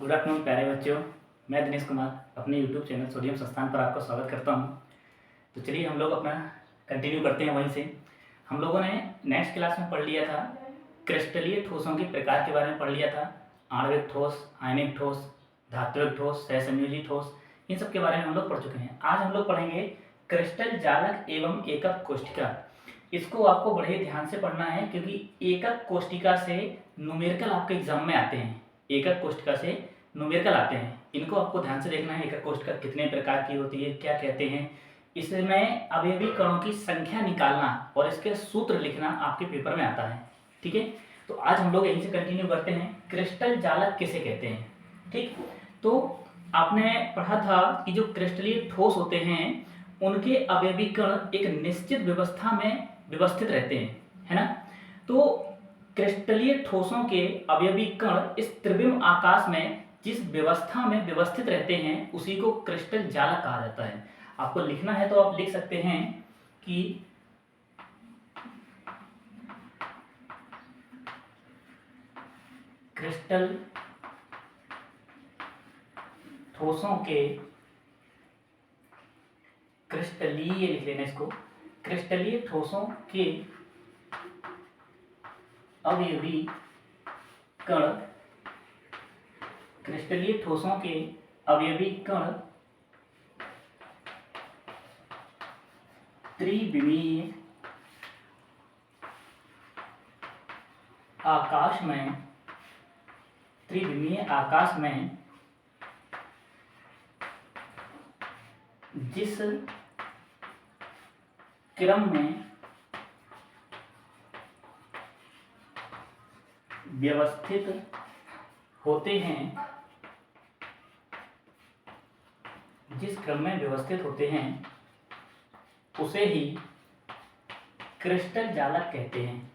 Good afternoon प्यारे बच्चों। मैं दिनेश कुमार अपने यूट्यूब चैनल सोडियम संस्थान पर आपका स्वागत करता हूं। तो चलिए हम लोग अपना कंटिन्यू करते हैं वहीं से। हम लोगों ने नेक्स्ट क्लास में पढ़ लिया था, क्रिस्टलीय ठोसों के प्रकार के बारे में पढ़ लिया था। आणविक ठोस, आयनिक ठोस, धात्विक ठोस, सहसंयोजी ठोस, इन सब के बारे में हम लोग पढ़ चुके हैं। आज हम लोग पढ़ेंगे क्रिस्टल जालक एवं एकक कोष्ठिका। इसको आपको बड़े ध्यान से पढ़ना है क्योंकि एकक कोष्ठिका से न्यूमेरिकल आपके एग्जाम में आते हैं। एकक कोष्ठिका से न्यूमेरिकल आते हैं, इनको आपको ध्यान से देखना है। एकक कोष्ठिका कितने प्रकार की होती है, क्या कहते हैं, इसमें अवयवी कणों की संख्या निकालना और इसके सूत्र लिखना आपके पेपर में आता है। ठीक है, तो आज हम लोग यहीं से कंटिन्यू करते हैं। क्रिस्टल जालक किसे कहते हैं? ठीक, तो आपने पढ़ा था कि जो क्रिस्टलीय ठोस होते हैं उनके अवयवी कण एक निश्चित व्यवस्था में व्यवस्थित रहते हैं, है ना। तो क्रिस्टलीय ठोसों के अवयवी कण इस त्रिविम आकाश में जिस व्यवस्था में व्यवस्थित रहते हैं उसी को क्रिस्टल जालक कहा जाता है। आपको लिखना है तो आप लिख सकते हैं कि क्रिस्टल ठोसों के क्रिस्टलीय, लिख लेना इसको, क्रिस्टलीय ठोसों के अवयवी कण, क्रिस्टलीय ठोसों के अवयवी कण त्रिविमीय आकाश में, त्रिविमीय आकाश में जिस क्रम में व्यवस्थित होते हैं, जिस क्रम में व्यवस्थित होते हैं उसे ही क्रिस्टल जालक कहते हैं,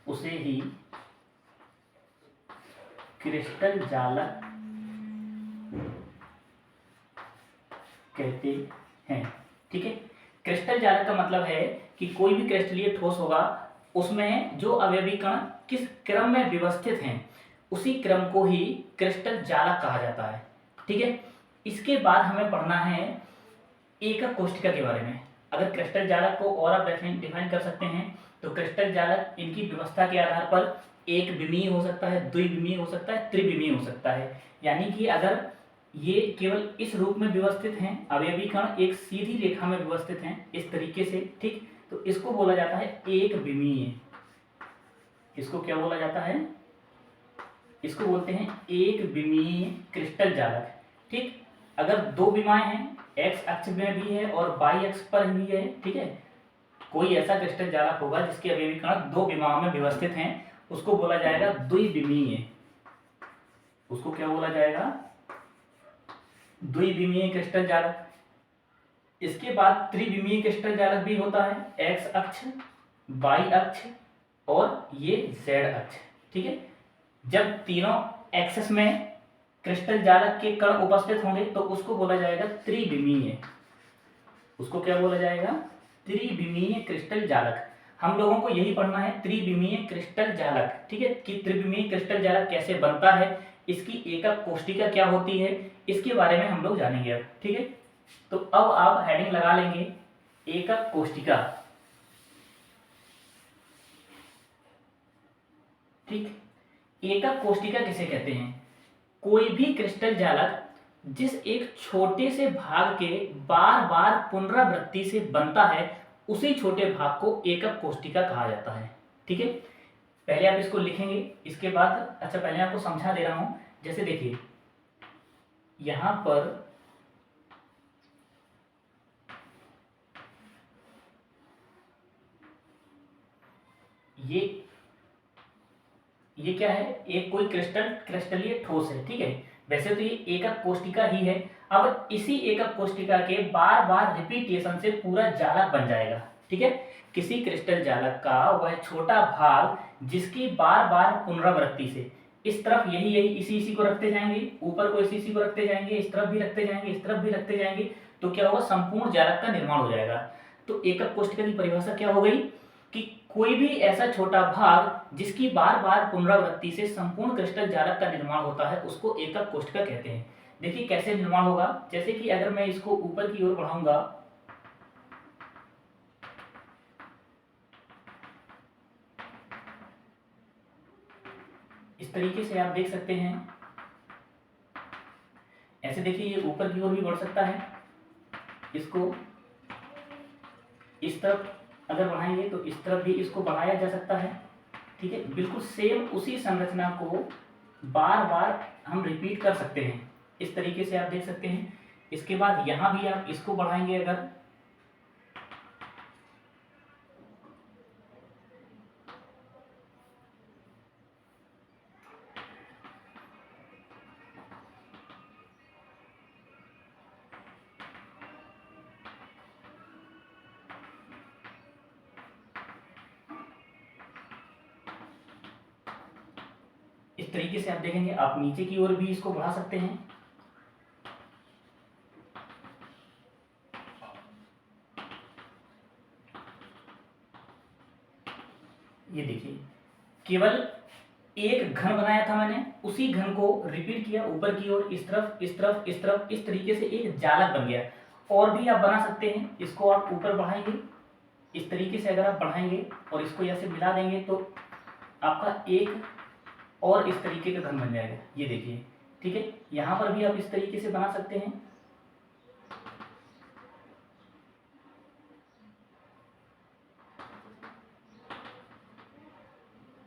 उसे ही क्रिस्टल जालक कहते हैं। ठीक है, क्रिस्टल जालक का मतलब है कि कोई भी क्रिस्टलीय ठोस होगा उसमें जो अवयवी कण किस क्रम में व्यवस्थित हैं उसी क्रम को ही क्रिस्टल जालक कहा जाता है। ठीक है, इसके बाद हमें पढ़ना है एकक कोष्ठिका के बारे में। अगर क्रिस्टल जालक को और आप डिफाइन कर सकते हैं तो क्रिस्टल जालक इनकी व्यवस्था के आधार पर एक विमीय हो सकता है, द्विविमीय हो सकता है, त्रिविमीय हो सकता है। यानी कि अगर ये केवल इस रूप में व्यवस्थित हैं, अवयवी कण एक सीधी रेखा में व्यवस्थित हैं इस तरीके से, ठीक, तो इसको बोला जाता है एक विमीय। इसको क्या बोला जाता है? इसको बोलते हैं एक विमीय क्रिस्टल जालक। ठीक, अगर दो विमाएं हैं, एक्स अक्ष में भी है और वाई अक्ष पर भी है, ठीक है, कोई ऐसा क्रिस्टल जालक होगा जिसके अवयवी कण दो विमाओं में व्यवस्थित हैं, उसको बोला जाएगा द्विविमीय। उसको क्या बोला जाएगा? द्विविमीय क्रिस्टल जालक। इसके बाद त्रिविमीय क्रिस्टल जालक भी होता है, एक्स अक्ष, वाई अक्ष और ये जेड अक्ष। ठीक है, जब तीनों एक्सेस में क्रिस्टल जालक के कण उपस्थित होंगे तो उसको बोला जाएगा त्रिविमीय। उसको क्या बोला जाएगा? त्रिविमीय क्रिस्टल जालक। हम लोगों को यही पढ़ना है, त्रिविमीय क्रिस्टल जालक। ठीक है, कि त्रिविमीय क्रिस्टल जालक कैसे बनता है, इसकी एकक कोष्ठिका क्या होती है, इसके बारे में हम लोग जानेंगे अब। ठीक है, तो अब आप हेडिंग लगा लेंगे एकक कोष्ठिका। ठीक, एकक कोष्ठिका किसे कहते हैं? कोई भी क्रिस्टल जालक जिस एक छोटे से भाग के बार बार पुनरावृत्ति से बनता है उसी छोटे भाग को एकक कोष्ठिका कहा जाता है। ठीक है, पहले आप इसको लिखेंगे, इसके बाद अच्छा पहले आपको समझा दे रहा हूं। जैसे देखिए यहां पर ये क्या है? एक कोई क्रिस्टलीय ठोस है। ठीक है, वैसे तो ये एकक कोष्ठिका ही है। अब इसी एकक कोष्ठिका के बार बार रिपीटेशन से पूरा जालक बन जाएगा। ठीक है, किसी क्रिस्टल जालक का वह छोटा भाग जिसकी बार बार पुनरावृत्ति से, इस तरफ यही यही इसी को रखते जाएंगे, ऊपर को इसी को रखते जाएंगे, इस तरफ भी रखते जाएंगे, इस तरफ भी रखते जाएंगे, तो क्या होगा? संपूर्ण जालक का निर्माण हो जाएगा। तो एकक कोष्ठिका की परिभाषा क्या हो गई कि कोई भी ऐसा छोटा भाग जिसकी बार बार पुनरावृत्ति से संपूर्ण क्रिस्टल जालक का निर्माण होता है उसको एकक कोष्टिका कहते हैं। देखिए कैसे निर्माण होगा, जैसे कि अगर मैं इसको ऊपर की ओर बढ़ाऊंगा, इस तरीके से आप देख सकते हैं। ऐसे देखिए ये ऊपर की ओर भी बढ़ सकता है, इसको इस तरफ अगर बढ़ाएंगे तो इस तरफ भी इसको बढ़ाया जा सकता है। ठीक है, बिल्कुल सेम उसी संरचना को बार बार हम रिपीट कर सकते हैं। इस तरीके से आप देख सकते हैं। इसके बाद यहां भी आप इसको बढ़ाएंगे अगर, इस तरीके से आप देखेंगे। आप नीचे की ओर भी इसको बढ़ा सकते हैं। ये देखिए केवल एक घन बनाया था मैंने, उसी घन को रिपीट किया ऊपर की ओर, इस तरफ इस तरफ इस तरफ, इस तरीके से एक जालक बन गया। और भी आप बना सकते हैं। इसको आप ऊपर बढ़ाएंगे, इस तरीके से अगर आप बढ़ाएंगे और इसको ऐसे मिला देंगे तो आपका एक और इस तरीके का घन बन जाएगा। ये देखिए, ठीक है। यहां पर भी आप इस तरीके से बना सकते हैं।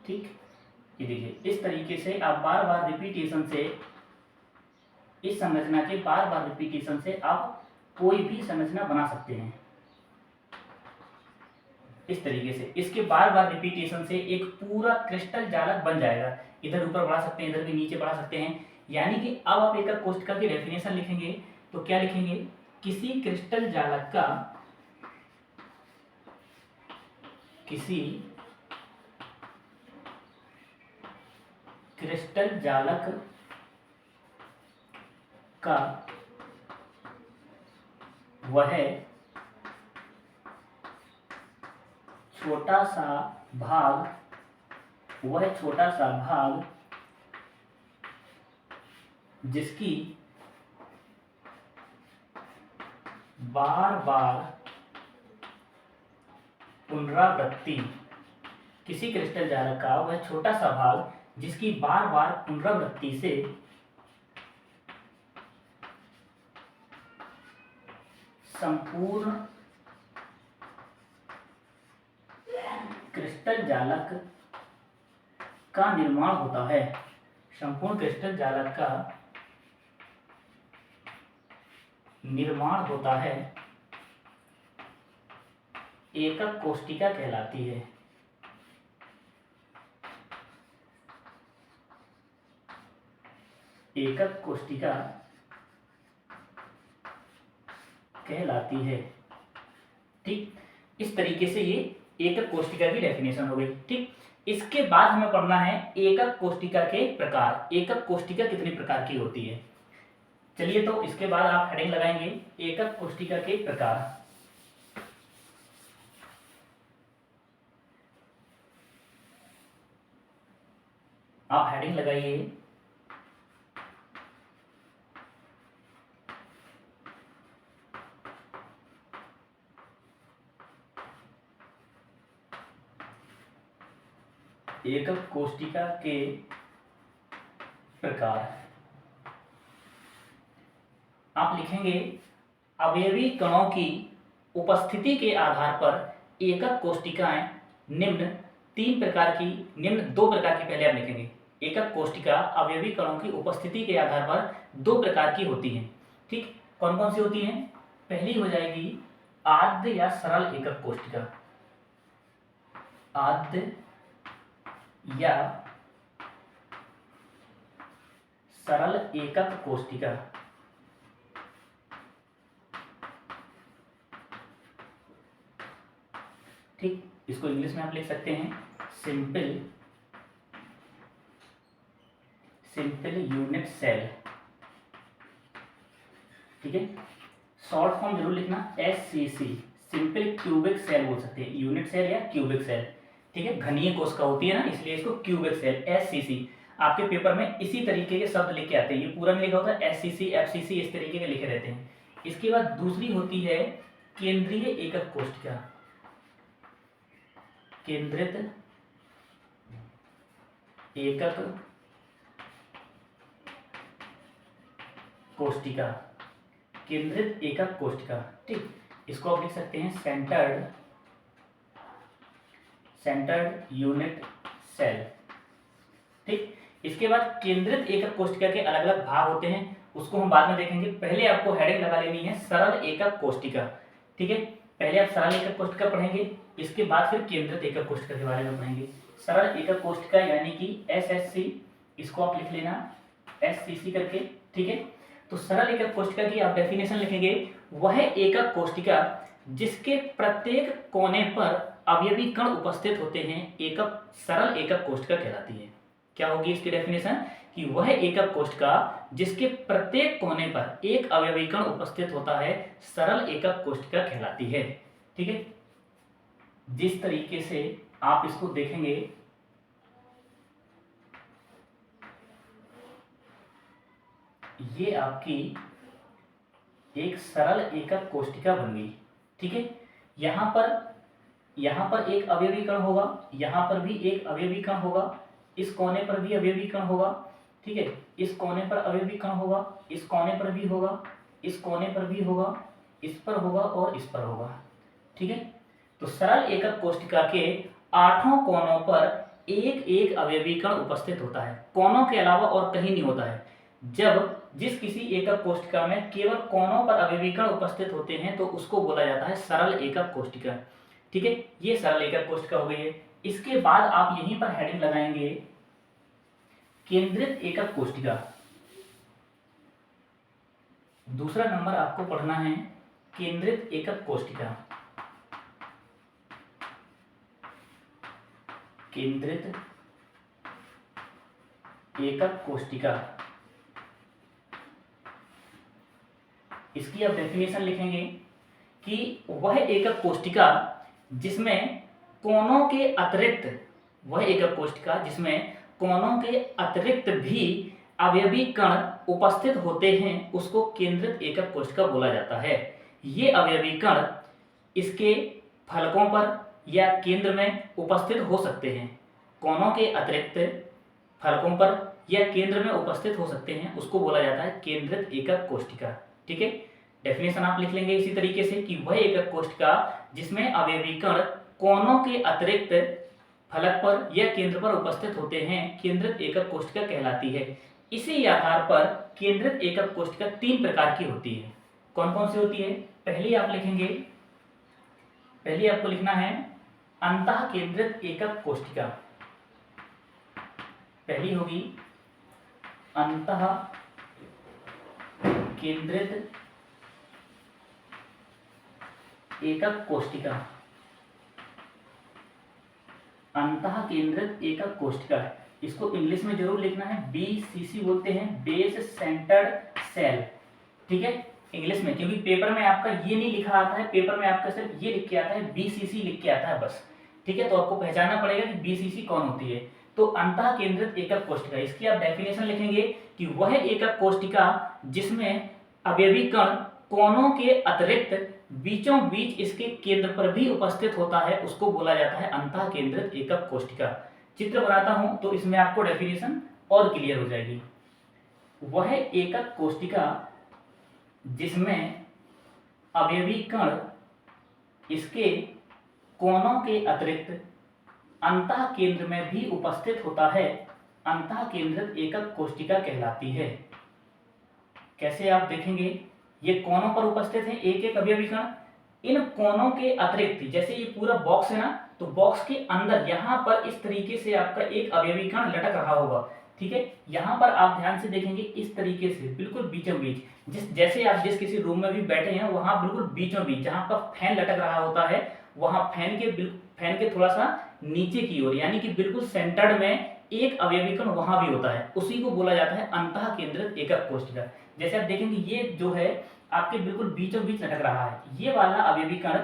ठीक, ये देखिए इस तरीके से आप बार बार रिपीटेशन से, इस संरचना के बार बार रिपीटेशन से आप कोई भी संरचना बना सकते हैं। इस तरीके से इसके बार बार रिपीटेशन से एक पूरा क्रिस्टल जालक बन जाएगा। इधर ऊपर बढ़ा सकते हैं, इधर भी नीचे बढ़ा सकते हैं। यानी कि अब आप एकक कोष्टिका की डेफिनेशन लिखेंगे तो क्या लिखेंगे, किसी क्रिस्टल जालक का, किसी क्रिस्टल जालक का वह छोटा सा भाग, वह छोटा सा भाग जिसकी बार बार पुनरावृत्ति, किसी क्रिस्टल जालक का वह छोटा सा भाग जिसकी बार बार पुनरावृत्ति से संपूर्ण क्रिस्टल जालक का निर्माण होता है। संपूर्ण क्रिस्टल जालक का निर्माण होता है, एकक कोष्टिका कहलाती है। एकक कोष्टिका कहलाती है। ठीक, इस तरीके से ये एकक कोष्टिका की डेफिनेशन हो गई। ठीक, इसके बाद हमें पढ़ना है एकक कोष्टिका के प्रकार। एकक कोष्टिका कितने प्रकार की होती है, चलिए तो इसके बाद आप हेडिंग लगाएंगे एकक कोष्टिका के प्रकार। आप हेडिंग लगाइए एकक कोष्टिका के प्रकार। आप लिखेंगे अवयवी कणों की उपस्थिति के आधार पर एकक कोष्टिकाएं निम्न तीन प्रकार की, निम्न दो प्रकार की पहले आप लिखेंगे। एकक कोष्टिका अवयवी कणों की उपस्थिति के आधार पर दो प्रकार की होती हैं। ठीक, कौन कौन सी होती हैं? पहली हो जाएगी आद्य या सरल एकक कोष्टिका। आद्य या सरल एकक कोष्टिका। ठीक, इसको इंग्लिश में आप लिख सकते हैं सिंपल यूनिट सेल। ठीक है, शॉर्ट फॉर्म जरूर लिखना SCC, सिंपल क्यूबिक सेल बोल सकते हैं, यूनिट सेल या क्यूबिक सेल। ठीक है, घनीय कोशिका होती है ना, इसलिए इसको क्यूबिक सेल, एससीसी। आपके पेपर में इसी तरीके के शब्द लिख के आते हैं, ये पूरा नहीं लिखा होता, एससीसी एफसीसी इस तरीके के लिखे रहते हैं। इसके बाद दूसरी होती है केंद्रीय एकक कोशिका, केंद्रित एकक कोशिका, केंद्रित एकक कोशिका। ठीक, इसको आप लिख सकते हैं सेंटर्ड यूनिट सेल। ठीक, इसके बाद केंद्रित एकक कोशिका के अलग अलग भाग होते हैं, उसको हम बाद में देखेंगे। पहले आपको हेडिंग लगा लेनी है सरल एकक कोशिका। ठीक है, पहले आप सरल एकक कोशिका पढ़ेंगे, इसके बाद फिर केंद्रित एकक कोशिका के बारे में पढ़ेंगे। सरल एकक कोशिका यानी कि एसएससी, इसको आप लिख लेना एससीसी करके। ठीक है, तो सरल एकक कोशिका की आप डेफिनेशन लिखेंगे, वह एकक कोशिका जिसके प्रत्येक कोने पर अवयवी कण उपस्थित होते हैं, एकक सरल एकक कोशिका कहलाती है। क्या होगी इसकी डेफिनेशन, कि वह एकक कोशिका जिसके प्रत्येक कोने पर एक अवयवी कण उपस्थित होता है, सरल एकक कोशिका कहलाती है। ठीक है, जिस तरीके से आप इसको देखेंगे, ये आपकी एक सरल एकक कोशिका बन गई। ठीक है, यहाँ पर एक अवयवी कण होगा, यहाँ पर भी एक अवयवी कण होगा, इस कोने पर भी अवयवी कण होगा। ठीक है, इस कोने पर अवयवी कण होगा, इस कोने पर भी होगा, इस कोने पर भी होगा, इस पर होगा और इस पर होगा। ठीक है, तो सरल एकक कोशिका के 8 कोनों पर एक एक अवयवी कण उपस्थित होता है, कोनों के अलावा और कहीं नहीं होता है। जब जिस किसी एकक कोशिका में केवल कोनों पर अवयवी कण उपस्थित होते हैं तो उसको बोला जाता है सरल एकक कोशिका। ठीक है, ये सरल एकक कोशिका हो गई है। इसके बाद आप यहीं पर हेडिंग लगाएंगे केंद्रित एकक कोशिका। दूसरा नंबर आपको पढ़ना है केंद्रित एकक कोशिका, केंद्रित एकक कोशिका। इसकी आप डेफिनेशन लिखेंगे कि वह एकक कोशिका जिसमें कोनों के अतिरिक्त, वह एकक कोशिका जिसमें कोनों के अतिरिक्त भी अवयवी कण उपस्थित होते हैं, उसको केंद्रित एकक कोशिका बोला जाता है। ये अवयवी कण इसके फलकों पर या केंद्र में उपस्थित हो सकते हैं, कोनों के अतिरिक्त फलकों पर या केंद्र में उपस्थित हो सकते हैं, उसको बोला जाता है केंद्रित एकक कोशिका। ठीक है, डेफिनेशन आप लिख लेंगे इसी तरीके से कि वह एकक कोशिका जिसमें अवयवी कण कोनों के अतिरिक्त फलक पर या केंद्र पर उपस्थित होते हैं, केंद्रित एकक कोशिका कहलाती है। इसी आधार पर केंद्रित एकक कोशिका 3 प्रकार की होती है। कौन कौन सी होती है, पहली आप लिखेंगे, पहली आपको लिखना है अंतः केंद्रित एकक कोशिका। पहली होगी अंतः केंद्रित एकक कोशिका, अंतः केंद्रित एकक कोशिका। इसको इंग्लिश में जरूर लिखना है, बीसीसी बोलते हैं, बेस सेंटर्ड सेल। ठीक है, इंग्लिश में, क्योंकि पेपर में आपका ये नहीं लिखा आता है, पेपर में आपका सिर्फ ये लिख के आता है, बीसीसी लिख के आता है बस। ठीक है, तो आपको पहचानना पड़ेगा कि बीसीसी कौन होती है। तो अंतः केंद्रित एकक कोशिका, इसकी आप डेफिनेशन लिखेंगे कि वह एकक कोशिका जिसमें अवयवी कण कोनों के अतिरिक्त बीचों बीच इसके केंद्र पर भी उपस्थित होता है, उसको बोला जाता है अंतः केंद्रित एकक कोशिका। चित्र बनाता हूं तो इसमें आपको डेफिनेशन और क्लियर हो जाएगी। वह एकक कोशिका जिसमें अवयवी कण इसके कोनों के अतिरिक्त अंतः केंद्र में भी उपस्थित होता है, अंतः केंद्रित एकक कोशिका कहलाती है। कैसे आप देखेंगे, ये कोनों पर उपस्थित है एक एक अवयवी कण, इन कोनों के अतिरिक्त, जैसे ये पूरा बॉक्स है ना, तो बॉक्स के अंदर यहाँ पर इस तरीके से आपका एक अवयवी कण लटक रहा होगा। ठीक है, यहाँ पर आप ध्यान से देखेंगे इस तरीके से बिल्कुल बीचों बीच, जैसे आप जिस किसी रूम में भी बैठे हैं वहां बिल्कुल बीचों बीच जहां पर फैन लटक रहा होता है, वहां फैन के थोड़ा सा नीचे की ओर, यानी कि बिल्कुल सेंटर्ड में एक अवयवी कण वहां भी होता है, उसी को बोला जाता है अंतः केंद्रित एकक कोशिका। जैसे आप देखेंगे ये जो है आपके बिल्कुल बीचों बीच लटक रहा है, ये वाला अवयवी कण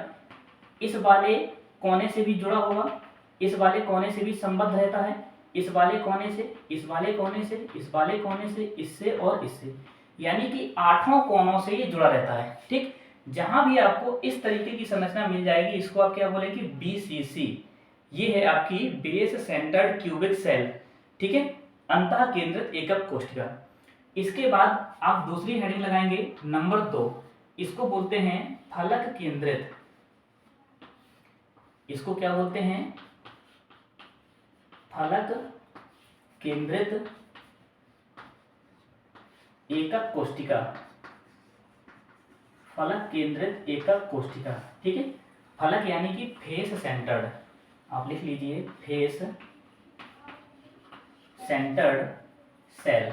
इस वाले कोने से भी जुड़ा होगा इस वाले कोने से भी संबद्ध रहता है, इस वाले कोने से, इस वाले कोने से, इस वाले कोने से, इससे और इससे, यानी कि 8 कोनों से ये जुड़ा रहता है। ठीक, जहां भी आपको इस तरीके की संरचना मिल जाएगी इसको आप क्या बोलेंगे, BCC। ये है आपकी बेस सेंटर्ड क्यूबिक सेल। ठीक है, अंतः केंद्रित एकक कोशिका। इसके बाद आप दूसरी हेडिंग लगाएंगे नंबर 2, इसको बोलते हैं फलक केंद्रित। इसको क्या बोलते हैं, फलक केंद्रित एकक कोशिका। फलक केंद्रित एकक कोशिका। ठीक है, फलक यानी कि फेस सेंटर्ड, आप लिख लीजिए फेस सेंटर्ड सेल।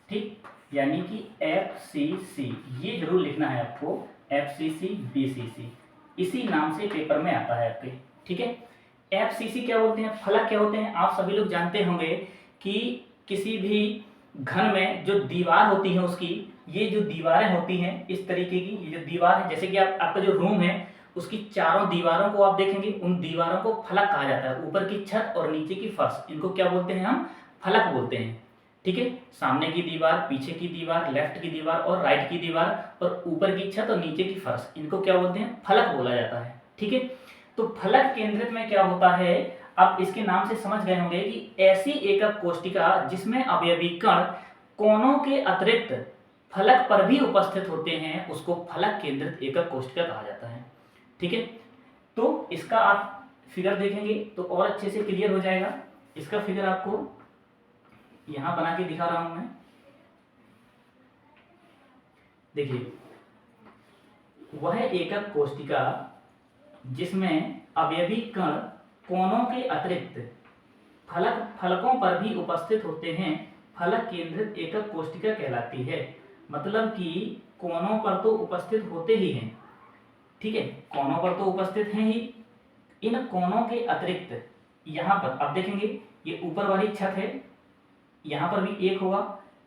ठीक, यानी कि FCC, ये जरूर लिखना है आपको, FCC BCC, इसी नाम से पेपर में आता है आपके। ठीक है, FCC क्या बोलते हैं, फलक क्या होते हैं, आप सभी लोग जानते होंगे कि किसी भी घन में जो दीवार होती है उसकी, ये जो दीवारें होती हैं इस तरीके की, ये जो दीवार है, जैसे कि आपका जो रूम है उसकी चारों दीवारों को आप देखेंगे, उन दीवारों को फलक कहा जाता है। ऊपर की छत और नीचे की फर्श, इनको क्या बोलते हैं, हम फलक बोलते हैं। ठीक है, सामने की दीवार, पीछे की दीवार, लेफ्ट की दीवार और राइट की दीवार और ऊपर की छत और नीचे की फर्श, इनको क्या बोलते हैं, फलक बोला जाता है। ठीक है, तो फलक केंद्रित में क्या होता है, आप इसके नाम से समझ गए होंगे कि ऐसी एकक कोशिका जिसमें अवयवी कण कोनों के अतिरिक्त फलक पर भी उपस्थित होते हैं, उसको फलक केंद्रित एकक कोशिका कहा जाता है। ठीक है, तो इसका आप फिगर देखेंगे तो और अच्छे से क्लियर हो जाएगा। इसका फिगर आपको यहां बना के दिखा रहा हूं मैं, देखिए, वह एकक कोशिका जिसमें अवयवी कण कोनों के अतिरिक्त फलकों पर भी उपस्थित होते हैं, फलक केंद्रित एकक कोशिका कहलाती है। मतलब कि कोनों पर तो उपस्थित होते ही हैं, ठीक है, कोनों पर तो उपस्थित हैं ही, इन कोनों के अतिरिक्त यहाँ पर आप देखेंगे ये ऊपर वाली छत है, यहाँ पर भी एक होगा।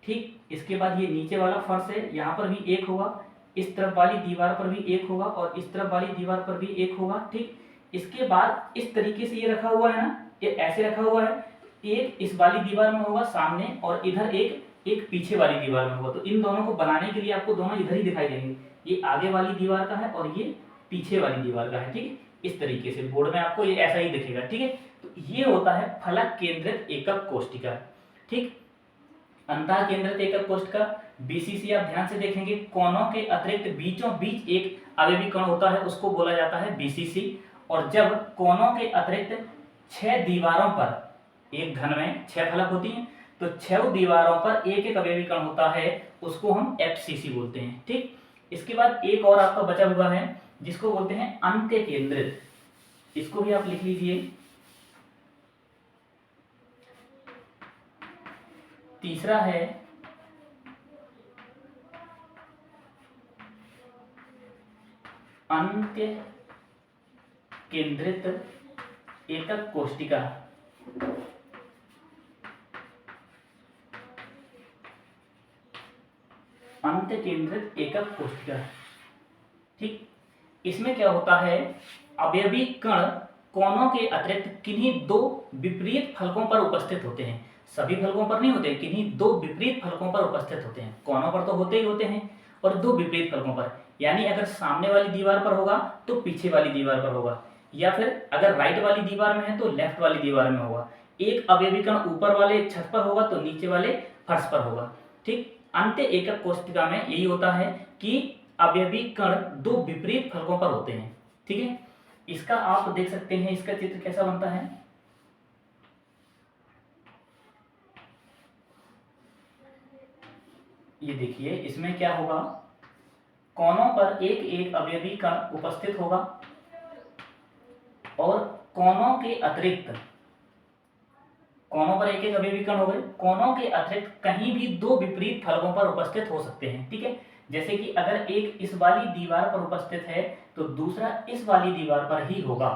ठीक, इसके बाद ये नीचे वाला फर्श है, यहाँ पर भी एक होगा, इस तरफ वाली दीवार पर भी एक होगा और इस तरफ वाली दीवार पर भी एक होगा। ठीक, इसके बाद इस तरीके से ये रखा हुआ है ना, ये ऐसे रखा हुआ है, एक इस वाली दीवार में होगा सामने और इधर एक पीछे वाली दीवार में होगा। तो इन दोनों को बनाने के लिए आपको दोनों इधर ही दिखाई देंगे, ये आगे वाली दीवार का है और ये पीछे वाली दीवार का है। ठीक है, इस तरीके से बोर्ड में आपको ये ऐसा ही दिखेगा। ठीक है, तो ये होता है फलक केंद्रित एकक कोशिका। ठीक, अंतः केंद्रित एकक कोशिका BCC आप ध्यान से देखेंगे, कोनों के अतिरिक्त बीचों बीच एक अवयवी कण होता है, उसको बोला जाता है BCC। और जब कोनों के अतिरिक्त 6 दीवारों पर, एक घन में 6 फलक होती हैं, तो 6 दीवारों पर एक एक अवयवी कण होता है, उसको हम FCC बोलते हैं। ठीक, इसके बाद एक और आपका बचा हुआ है जिसको बोलते हैं अंत्य केंद्रित, इसको भी आप लिख लीजिए। तीसरा है अंत्य केंद्रित एकक कोशिका। अंत्य केंद्रित एकक कोशिका। ठीक, इसमें क्या होता है, अवयवी कण कोनों के अतिरिक्त किन्हीं 2 विपरीत फलकों पर उपस्थित होते हैं। सभी फलकों पर नहीं होते, किन्हीं 2 विपरीत फलकों पर उपस्थित होते हैं। कोनों पर तो होते ही होते हैं और 2 विपरीत फलकों पर, यानी अगर सामने वाली दीवार पर होगा तो पीछे वाली दीवार पर होगा, या फिर अगर राइट वाली दीवार में है तो लेफ्ट वाली दीवार में होगा। एक अवयवी कण ऊपर वाले छत पर होगा तो नीचे वाले फर्श पर होगा। ठीक, अंत्य एकक कोशिका में यही होता है कि अवयवी कण 2 विपरीत फलकों पर होते हैं। ठीक है, इसका आप देख सकते हैं, इसका चित्र कैसा बनता है, ये देखिए, इसमें क्या होगा, कोनों पर एक एक अवयवी कण उपस्थित होगा और कोनों के अतिरिक्त, कोनों पर एक एक अवयवी कण हो गए, कोनों के अतिरिक्त कहीं भी 2 विपरीत फलकों पर उपस्थित हो सकते हैं। ठीक है, जैसे कि अगर एक इस वाली दीवार पर उपस्थित है तो दूसरा इस वाली दीवार पर ही होगा।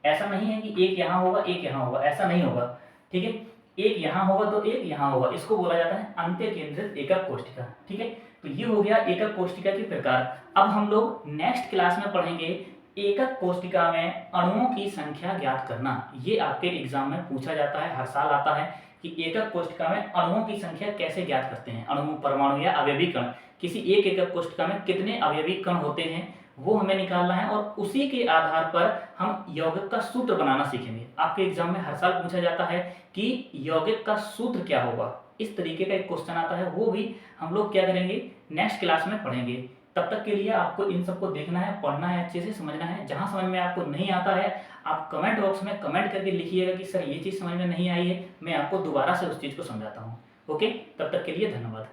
ऐसा नहीं है कि एक यहाँ होगा एक यहाँ होगा, ऐसा नहीं होगा। ठीक है, एक यहाँ होगा तो एक यहाँ होगा, इसको बोला जाता है अंत्य केंद्रित एकक कोशिका। ठीक है, तो ये हो गया एकक कोशिका के प्रकार। अब हम लोग नेक्स्ट क्लास में पढ़ेंगे एकक कोशिका में अणुओं की संख्या ज्ञात करना, ये आपके एग्जाम में पूछा जाता है, हर साल आता है कि एकक कोशिका में अणुओं की संख्या कैसे ज्ञात करते हैं। अणु, परमाणु या अवयवी कण, किसी एक एकक कोशिका में कितने अवयवी कण होते हैं वो हमें निकालना है, और उसी के आधार पर हम यौगिक का सूत्र बनाना सीखेंगे। आपके एग्जाम में हर साल पूछा जाता है कि यौगिक का सूत्र क्या होगा, इस तरीके का एक क्वेश्चन आता है, वो भी हम लोग क्या करेंगे नेक्स्ट क्लास में पढ़ेंगे। तब तक के लिए आपको इन सबको देखना है, पढ़ना है, अच्छे से समझना है। जहां समझ में आपको नहीं आता है आप कमेंट बॉक्स में कमेंट करके लिखिएगा कि सर ये चीज़ समझ में नहीं आई है, मैं आपको दोबारा से उस चीज़ को समझाता हूँ। ओके, तब तक के लिए धन्यवाद।